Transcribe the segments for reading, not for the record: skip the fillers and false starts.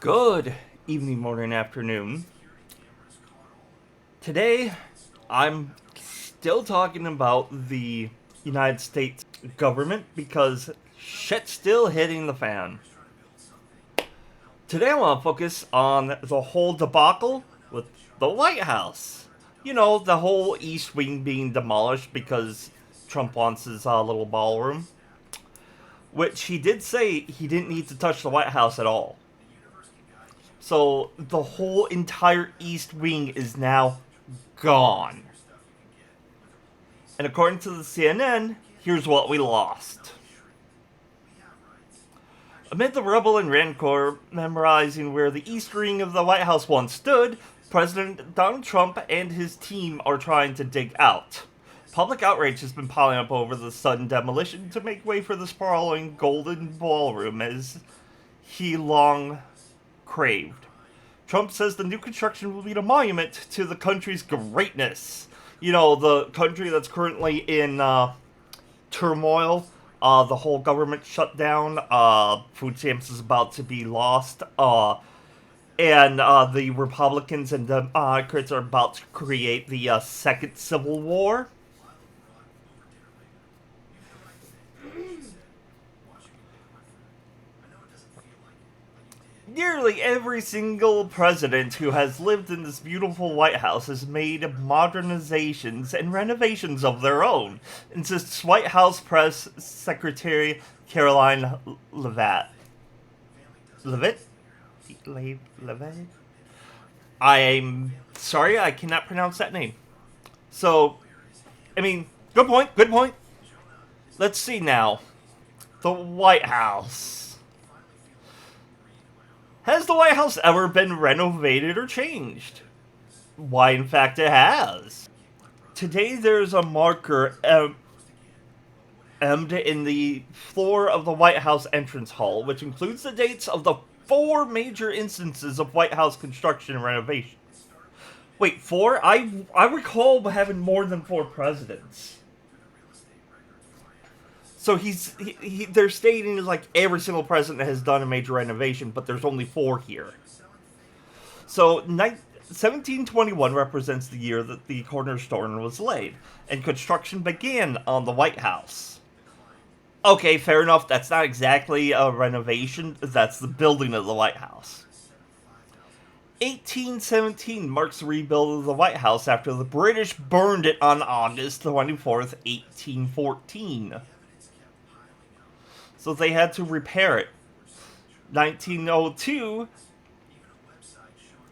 Good evening, morning, afternoon. Today, I'm still talking about the United States government because shit's still hitting the fan. Today, I want to focus on the whole debacle with the White House. You know, the whole East Wing being demolished because Trump wants his little ballroom. Which he did say he didn't need to touch the White House at all. So the whole entire East Wing is now gone. And according to the CNN, here's what we lost. Amid the rubble and rancor memorizing where the East Wing of the White House once stood, President Donald Trump and his team are trying to dig out. Public outrage has been piling up over the sudden demolition to make way for the sprawling golden ballroom as he long craved. Trump says the new construction will be a monument to the country's greatness. You know, the country that's currently in turmoil, the whole government shut down, food stamps is about to be lost, and the Republicans and Democrats are about to create the second Civil War. Nearly every single president who has lived in this beautiful White House has made modernizations and renovations of their own, insists White House Press Secretary Caroline Leavitt. Leavitt? I'm sorry, I cannot pronounce that name. So, I mean, good point. Let's see now. The White House. Has the White House ever been renovated or changed? Why, in fact, it has. Today, there's a marker embedded in the floor of the White House entrance hall, which includes the dates of the 4 major instances of White House construction and renovation. Wait, 4? I recall having more than 4 presidents. So they're stating like every single president has done a major renovation, but there's only 4 here. So 1721 represents the year that the cornerstone was laid, and construction began on the White House. Okay, fair enough, that's not exactly a renovation, that's the building of the White House. 1817 marks the rebuild of the White House after the British burned it on August 24th, 1814. So they had to repair it. 1902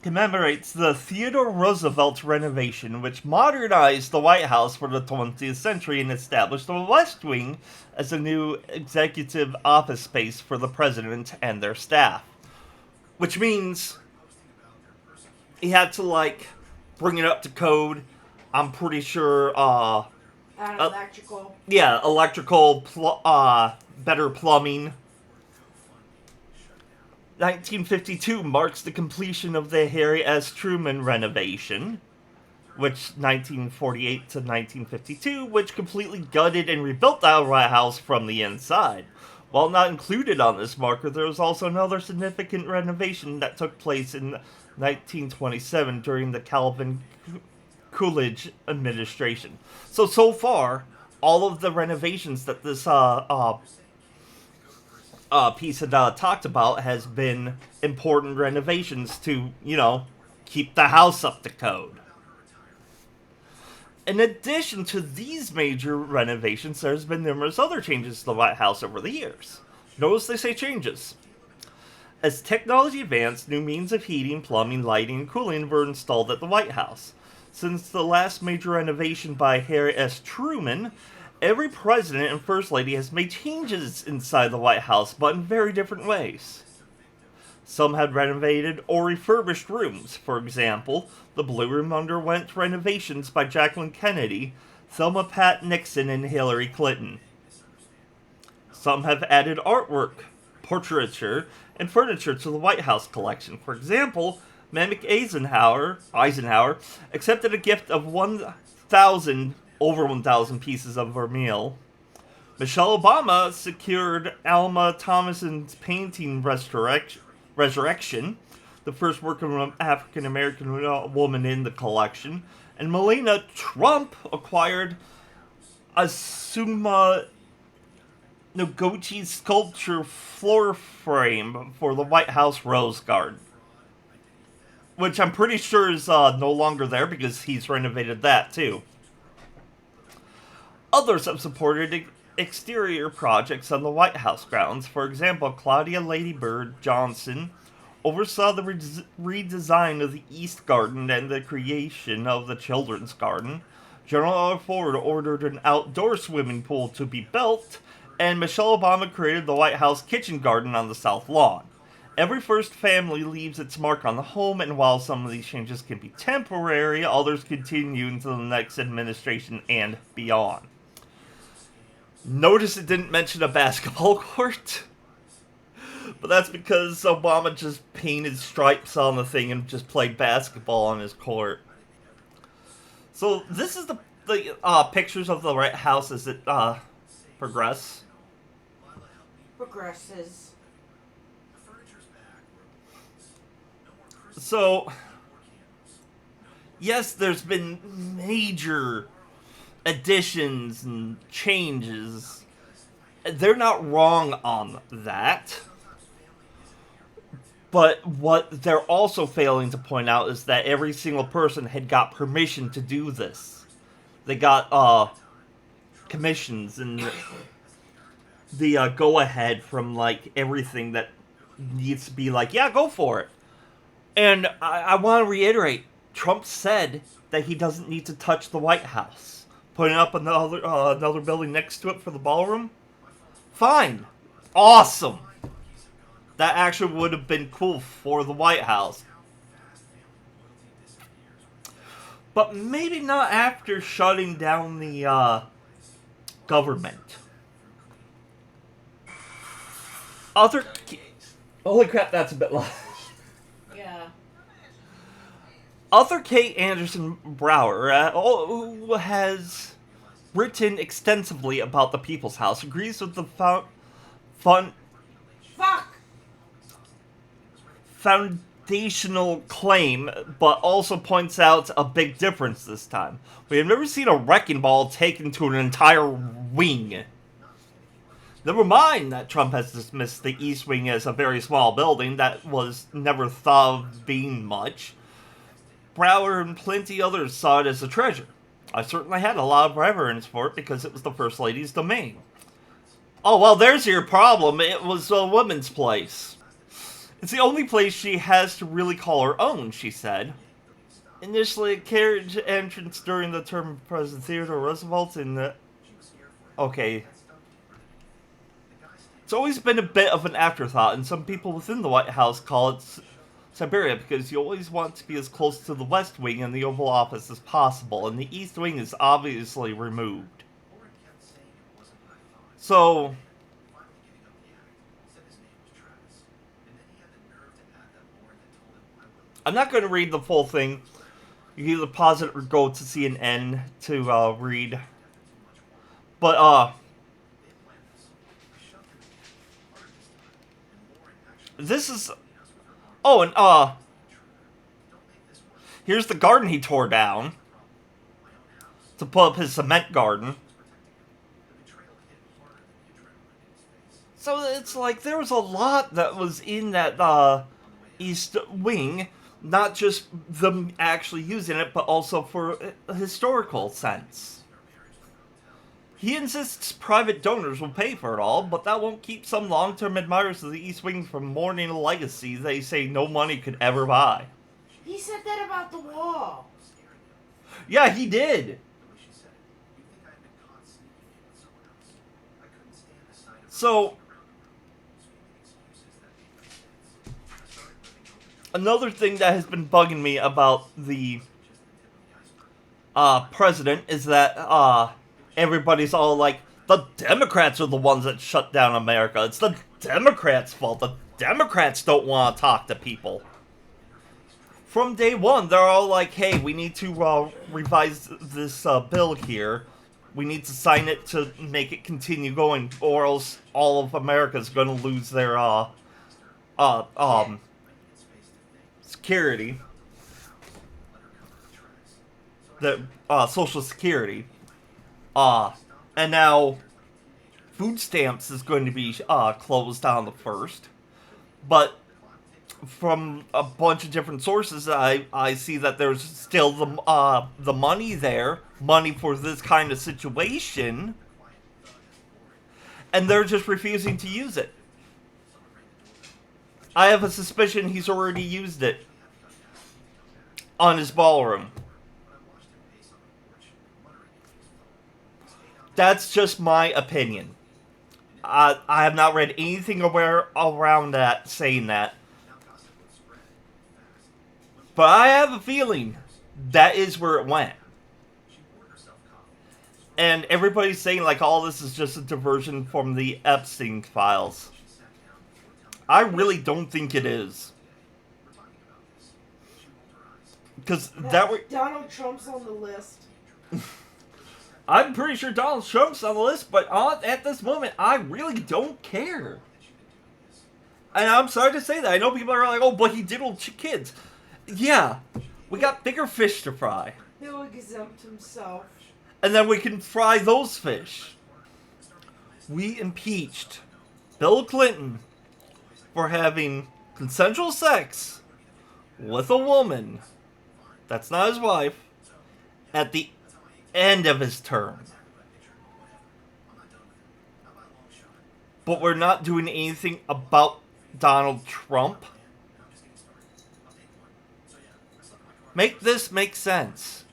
commemorates the Theodore Roosevelt renovation, which modernized the White House for the 20th century and established the West Wing as a new executive office space for the president and their staff. Which means he had to, bring it up to code. I'm pretty sure, electrical. Yeah, electrical, better plumbing. 1952 marks the completion of the Harry S. Truman renovation, which 1948 to 1952, which completely gutted and rebuilt the White House from the inside. While not included on this marker, there was also another significant renovation that took place in 1927 during the Calvin Coolidge administration. So far, all of the renovations that this piece had talked about has been important renovations to, keep the house up to code. In addition to these major renovations, there's been numerous other changes to the White House over the years. Notice they say changes. As technology advanced, new means of heating, plumbing, lighting, and cooling were installed at the White House. Since the last major renovation by Harry S. Truman, every president and first lady has made changes inside the White House, but in very different ways. Some had renovated or refurbished rooms. For example, the Blue Room underwent renovations by Jacqueline Kennedy, Thelma Pat Nixon, and Hillary Clinton. Some have added artwork, portraiture, and furniture to the White House collection. For example, Mammoth Eisenhower accepted a gift of over 1,000 pieces of vermeil. Michelle Obama secured Alma Thomason's painting Resurrection, the first working African American woman in the collection, and Melania Trump acquired a Summa Noguchi sculpture floor frame for the White House Rose Garden, which I'm pretty sure is no longer there because he's renovated that too. Others have supported exterior projects on the White House grounds. For example, Claudia Lady Bird Johnson oversaw the redesign of the East Garden and the creation of the Children's Garden. General Ford ordered an outdoor swimming pool to be built, and Michelle Obama created the White House kitchen garden on the South Lawn. Every first family leaves its mark on the home, and while some of these changes can be temporary, others continue until the next administration and beyond. Notice it didn't mention a basketball court, but that's because Obama just painted stripes on the thing and just played basketball on his court. So this is the pictures of the White House as it progresses. So, yes, there's been major additions and changes. They're not wrong on that. But what they're also failing to point out is that every single person had got permission to do this. They got commissions and the go-ahead from like everything that needs to be like, yeah, go for it. And I want to reiterate, Trump said that he doesn't need to touch the White House. Putting up another building next to it for the ballroom? Fine. Awesome. That actually would have been cool for the White House. But maybe not after shutting down the government. Holy crap, that's a bit loud. Yeah. Author Kate Anderson Brower, who has written extensively about the People's House, agrees with the foundational claim, but also points out a big difference this time. We have never seen a wrecking ball taken to an entire wing. Never mind that Trump has dismissed the East Wing as a very small building that was never thought of being much. Brower and plenty others saw it as a treasure. I certainly had a lot of reverence for it because it was the First Lady's domain. Oh, well, there's your problem. It was a woman's place. It's the only place she has to really call her own, she said. Initially a carriage entrance during the term of President Theodore Roosevelt in the... Okay. It's always been a bit of an afterthought, and some people within the White House call it Siberia because you always want to be as close to the West Wing and the Oval Office as possible, and the East Wing is obviously removed. So... I'm not going to read the full thing. You can either pause it or go to CNN to read. But, this is... Oh, and, here's the garden he tore down to put up his cement garden. So it's like there was a lot that was in that, East Wing. Not just them actually using it, but also for a historical sense. He insists private donors will pay for it all, but that won't keep some long-term admirers of the East Wing from mourning a legacy they say no money could ever buy. He said that about the wall. Yeah, he did. So... Another thing that has been bugging me about the president is that everybody's all like, the Democrats are the ones that shut down America. It's the Democrats' fault. The Democrats don't want to talk to people. From day one, they're all like, hey, we need to revise this bill here. We need to sign it to make it continue going, or else all of America's going to lose their security, the Social Security, and now food stamps is going to be closed on the 1st, but from a bunch of different sources, I see that there's still the money there, money for this kind of situation, and they're just refusing to use it. I have a suspicion he's already used it on his ballroom. That's just my opinion. I have not read anything around that saying that. But I have a feeling that is where it went. And everybody's saying like all this is just a diversion from the Epstein files. I really don't think it is. Because Donald Trump's on the list. I'm pretty sure Donald Trump's on the list, but at this moment, I really don't care. And I'm sorry to say that. I know people are like, oh, but he diddled kids. Yeah, we got bigger fish to fry. He'll exempt himself. And then we can fry those fish. We impeached Bill Clinton for having consensual sex with a woman that's not his wife at the end of his term. But we're not doing anything about Donald Trump. Make this make sense.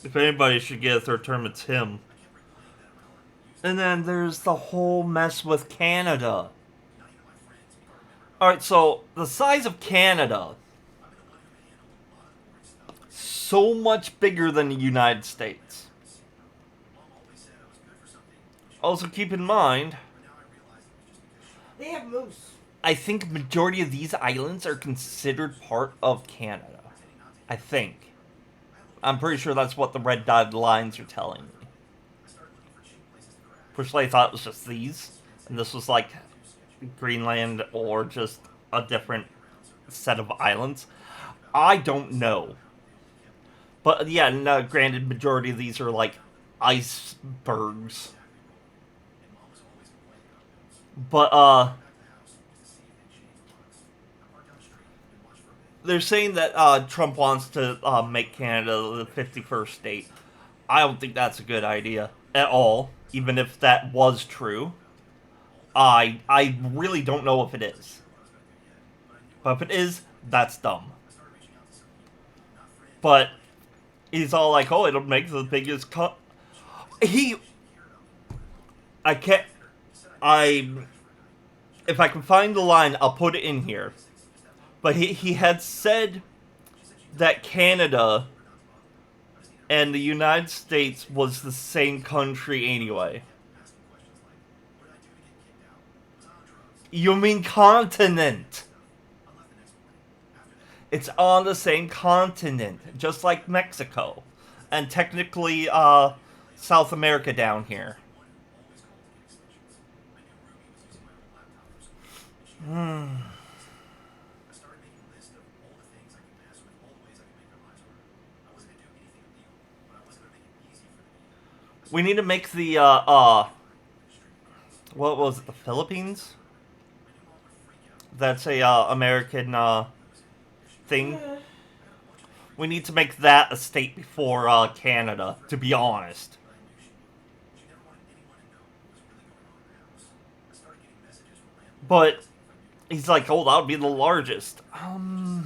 If anybody should get a 3rd term, it's him. And then there's the whole mess with Canada. Alright, so the size of Canada, so much bigger than the United States. Also keep in mind, they have moose. I think majority of these islands are considered part of Canada. I think. I'm pretty sure that's what the red dotted lines are telling me. Personally, I thought it was just these, and this was like Greenland or just a different set of islands. I don't know. But yeah, no, granted, majority of these are like icebergs. But they're saying that Trump wants to make Canada the 51st state. I don't think that's a good idea at all, even if that was true. I really don't know if it is. But if it is, that's dumb. But he's all like, oh, it'll make the biggest cut. If I can find the line, I'll put it in here. But he had said that Canada and the United States was the same country anyway. You mean continent? It's on the same continent, just like Mexico. And technically, South America down here. We need to make the, what was it, the Philippines? That's a, American, thing. We need to make that a state before, Canada, to be honest. But, he's like, oh, that would be the largest. I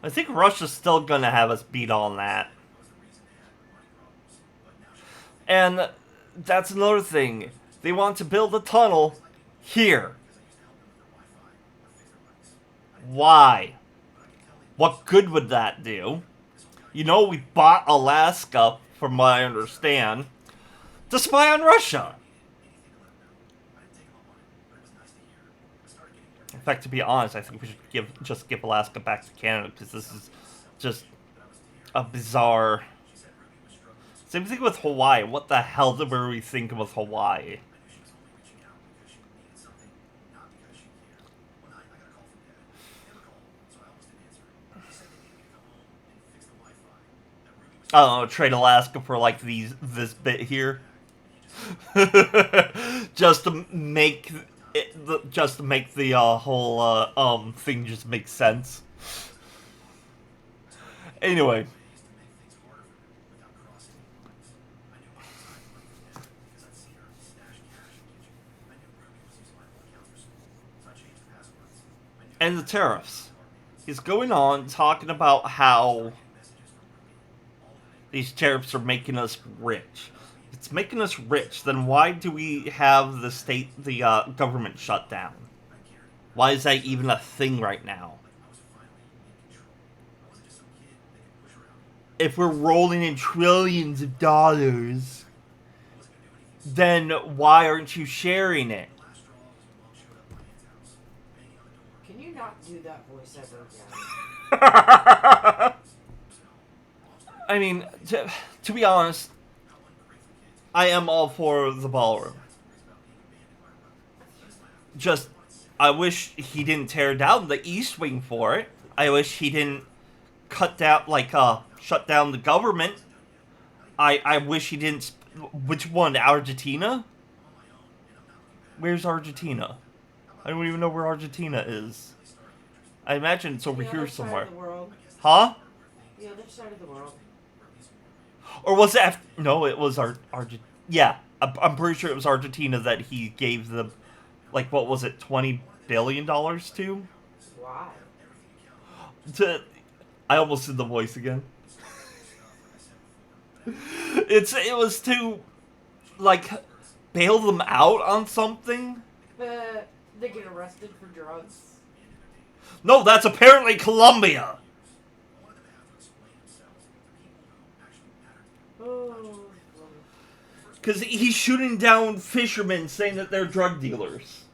think Russia's still gonna have us beat on that. And that's another thing. They want to build a tunnel here. Why? What good would that do? You know, we bought Alaska, from what I understand, to spy on Russia. In fact, to be honest, I think we should just give Alaska back to Canada, because this is just a bizarre Same thing with Hawaii. What the hell were we thinking with Hawaii? I don't know, trade Alaska for like this bit here. just to make the whole thing just make sense. Anyway. And the tariffs. He's going on talking about how these tariffs are making us rich. If it's making us rich, then why do we have the government shut down? Why is that even a thing right now? If we're rolling in trillions of dollars, then why aren't you sharing it? Can you not do that voice ever again? I mean, to be honest, I am all for the ballroom. Just, I wish he didn't tear down the East Wing for it. I wish he didn't shut down the government. I wish he didn't. Which one? Argentina? Where's Argentina? I don't even know where Argentina is. I imagine it's over here somewhere. The world. Huh? The other side of the world. Or was it no, it was Argentina. Yeah, I'm pretty sure it was Argentina that he gave the, like, what was it, $20 billion to? Why? I almost did the voice again. It was to, like, bail them out on something. They get arrested for drugs. No, that's apparently Colombia. Because he's shooting down fishermen saying that they're drug dealers.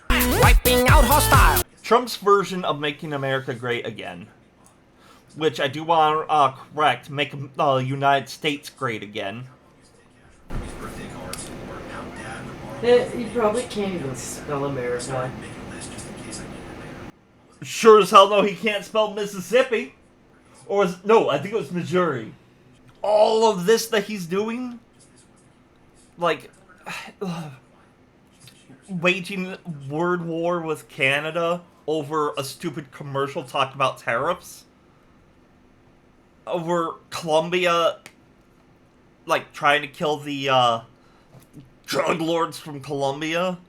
Wiping out hostile. Trump's version of making America great again. Which I do want to correct. Make the United States great again. You probably can't even spell America. Sure as hell no, he can't spell Mississippi. No, I think it was Missouri. All of this that he's doing, like, waging word war with Canada over a stupid commercial talking about tariffs, over Colombia, like, trying to kill the drug lords from Colombia.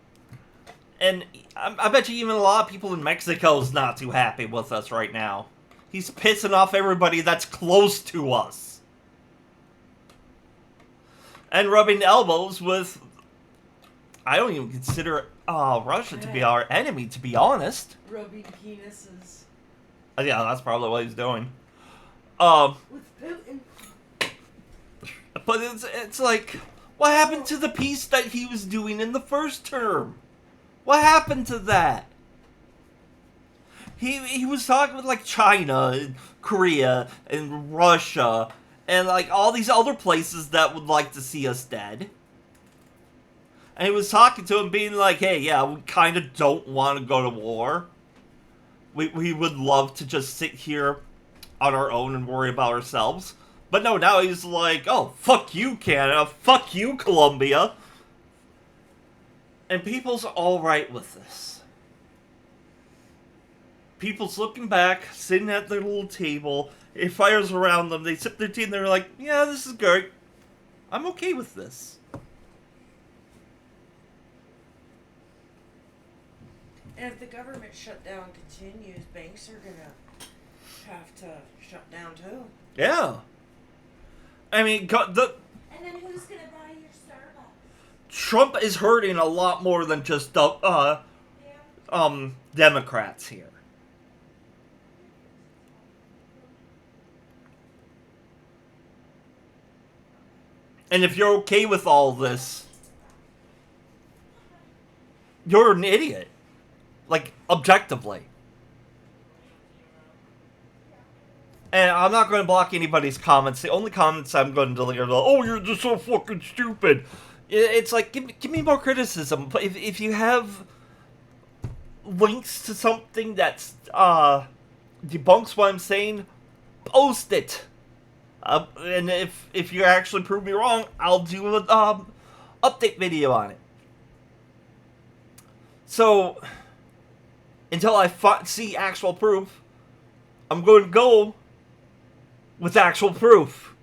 And I bet you even a lot of people in Mexico is not too happy with us right now. He's pissing off everybody that's close to us. And rubbing elbows with, I don't even consider Russia to be our enemy, to be honest. Rubbing penises. Yeah, that's probably what he's doing. With Putin. But it's like, what happened to the peace that he was doing in the first term? What happened to that? He was talking with, like, China and Korea and Russia and, like, all these other places that would like to see us dead. And he was talking to him being like, hey, yeah, we kind of don't want to go to war. We would love to just sit here on our own and worry about ourselves. But no, now he's like, oh, fuck you, Canada. Fuck you, Colombia. And people's alright with this. People's looking back, sitting at their little table. It fires around them. They sip their tea and they're like, yeah, this is great. I'm okay with this. And if the government shutdown continues, banks are gonna have to shut down too. Yeah. I mean, And then who's gonna buy your Starbucks? Trump is hurting a lot more than just Democrats here. And if you're okay with all this, you're an idiot. Like, objectively. And I'm not going to block anybody's comments. The only comments I'm going to delete are, oh, you're just so fucking stupid. It's like, give me more criticism. But if you have links to something that's debunks what I'm saying, post it. And if you actually prove me wrong, I'll do an update video on it. So, until I see actual proof, I'm going to go with actual proof.